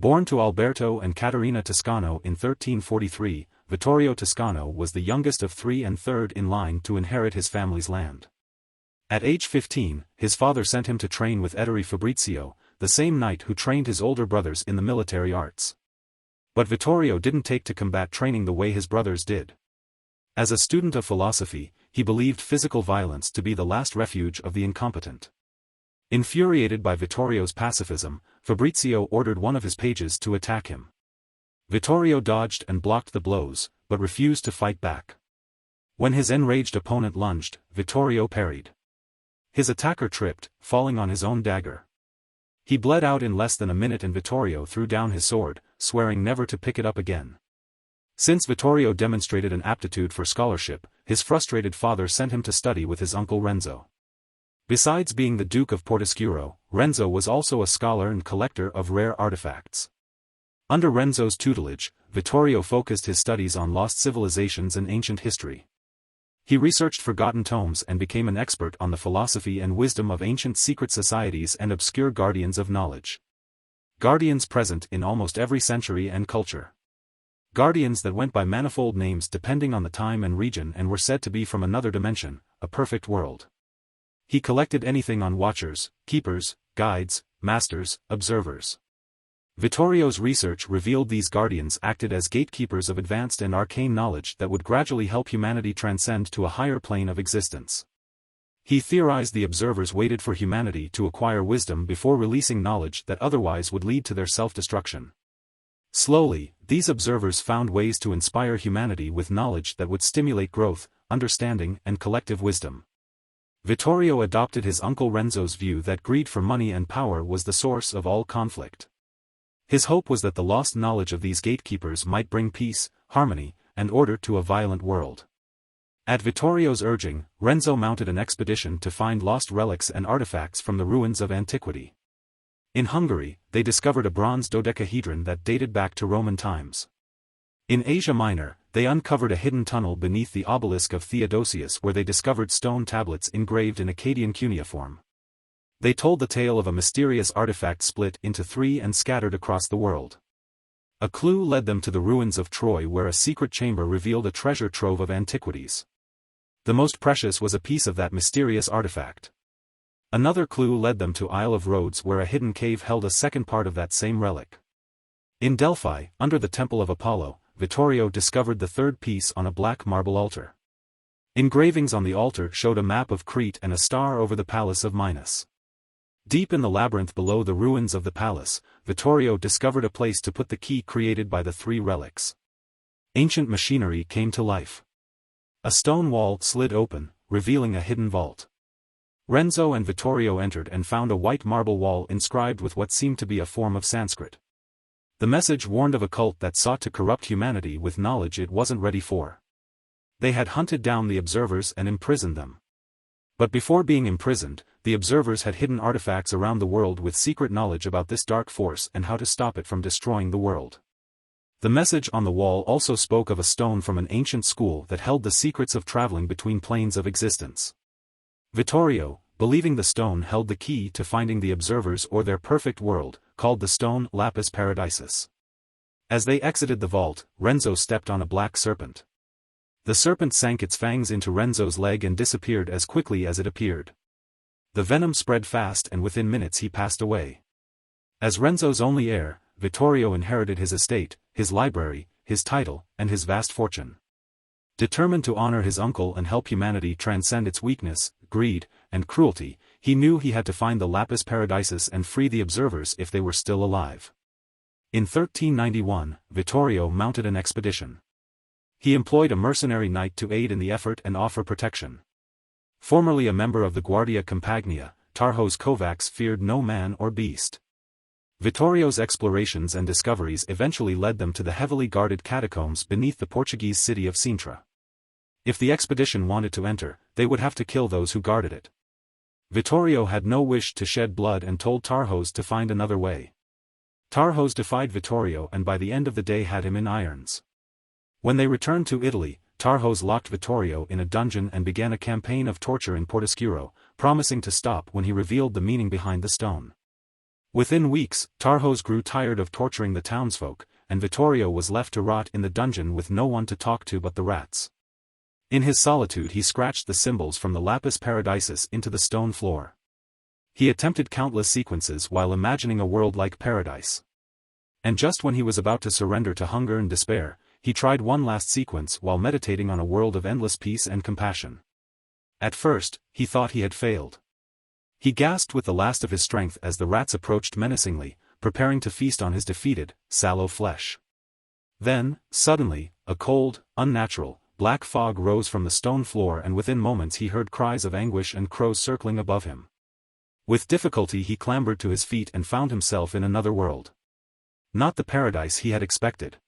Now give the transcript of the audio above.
Born to Alberto and Caterina Toscano in 1343, Vittorio Toscano was the youngest of three and third in line to inherit his family's land. At age 15, his father sent him to train with Ettore Fabrizio, the same knight who trained his older brothers in the military arts. But Vittorio didn't take to combat training the way his brothers did. As a student of philosophy, he believed physical violence to be the last refuge of the incompetent. Infuriated by Vittorio's pacifism, Fabrizio ordered one of his pages to attack him. Vittorio dodged and blocked the blows, but refused to fight back. When his enraged opponent lunged, Vittorio parried. His attacker tripped, falling on his own dagger. He bled out in less than a minute and Vittorio threw down his sword, swearing never to pick it up again. Since Vittorio demonstrated an aptitude for scholarship, his frustrated father sent him to study with his uncle Renzo. Besides being the Duke of Portoscuro, Renzo was also a scholar and collector of rare artifacts. Under Renzo's tutelage, Vittorio focused his studies on lost civilizations and ancient history. He researched forgotten tomes and became an expert on the philosophy and wisdom of ancient secret societies and obscure guardians of knowledge. Guardians present in almost every century and culture. Guardians that went by manifold names depending on the time and region and were said to be from another dimension, a perfect world. He collected anything on watchers, keepers, guides, masters, observers. Vittorio's research revealed these guardians acted as gatekeepers of advanced and arcane knowledge that would gradually help humanity transcend to a higher plane of existence. He theorized the observers waited for humanity to acquire wisdom before releasing knowledge that otherwise would lead to their self-destruction. Slowly, these observers found ways to inspire humanity with knowledge that would stimulate growth, understanding and collective wisdom. Vittorio adopted his uncle Renzo's view that greed for money and power was the source of all conflict. His hope was that the lost knowledge of these gatekeepers might bring peace, harmony, and order to a violent world. At Vittorio's urging, Renzo mounted an expedition to find lost relics and artifacts from the ruins of antiquity. In Hungary, they discovered a bronze dodecahedron that dated back to Roman times. In Asia Minor, they uncovered a hidden tunnel beneath the obelisk of Theodosius where they discovered stone tablets engraved in Akkadian cuneiform. They told the tale of a mysterious artifact split into three and scattered across the world. A clue led them to the ruins of Troy where a secret chamber revealed a treasure trove of antiquities. The most precious was a piece of that mysterious artifact. Another clue led them to Isle of Rhodes where a hidden cave held a second part of that same relic. In Delphi, under the Temple of Apollo, Vittorio discovered the third piece on a black marble altar. Engravings on the altar showed a map of Crete and a star over the palace of Minos. Deep in the labyrinth below the ruins of the palace, Vittorio discovered a place to put the key created by the three relics. Ancient machinery came to life. A stone wall slid open, revealing a hidden vault. Renzo and Vittorio entered and found a white marble wall inscribed with what seemed to be a form of Sanskrit. The message warned of a cult that sought to corrupt humanity with knowledge it wasn't ready for. They had hunted down the observers and imprisoned them. But before being imprisoned, the observers had hidden artifacts around the world with secret knowledge about this dark force and how to stop it from destroying the world. The message on the wall also spoke of a stone from an ancient school that held the secrets of traveling between planes of existence. Vittorio, believing the stone held the key to finding the observers or their perfect world, called the stone lapis paradisus. As they exited the vault, Renzo stepped on a black serpent. The serpent sank its fangs into Renzo's leg and disappeared as quickly as it appeared. The venom spread fast and within minutes he passed away. As Renzo's only heir, Vittorio inherited his estate, his library, his title, and his vast fortune. Determined to honor his uncle and help humanity transcend its weakness, greed, and cruelty, he knew he had to find the lapis paradisus and free the observers if they were still alive. In 1391, Vittorio mounted an expedition. He employed a mercenary knight to aid in the effort and offer protection. Formerly a member of the Guardia Campagna, Tarhos Kovacs feared no man or beast. Vittorio's explorations and discoveries eventually led them to the heavily guarded catacombs beneath the Portuguese city of Sintra. If the expedition wanted to enter, they would have to kill those who guarded it. Vittorio had no wish to shed blood and told Tarhos to find another way. Tarhos defied Vittorio and by the end of the day had him in irons. When they returned to Italy, Tarhos locked Vittorio in a dungeon and began a campaign of torture in Portoscuro, promising to stop when he revealed the meaning behind the stone. Within weeks, Tarhos grew tired of torturing the townsfolk, and Vittorio was left to rot in the dungeon with no one to talk to but the rats. In his solitude he scratched the symbols from the lapis paradisus into the stone floor. He attempted countless sequences while imagining a world like paradise. And just when he was about to surrender to hunger and despair, he tried one last sequence while meditating on a world of endless peace and compassion. At first, he thought he had failed. He gasped with the last of his strength as the rats approached menacingly, preparing to feast on his defeated, sallow flesh. Then, suddenly, a cold, unnatural, black fog rose from the stone floor, and within moments he heard cries of anguish and crows circling above him. With difficulty he clambered to his feet and found himself in another world. Not the paradise he had expected.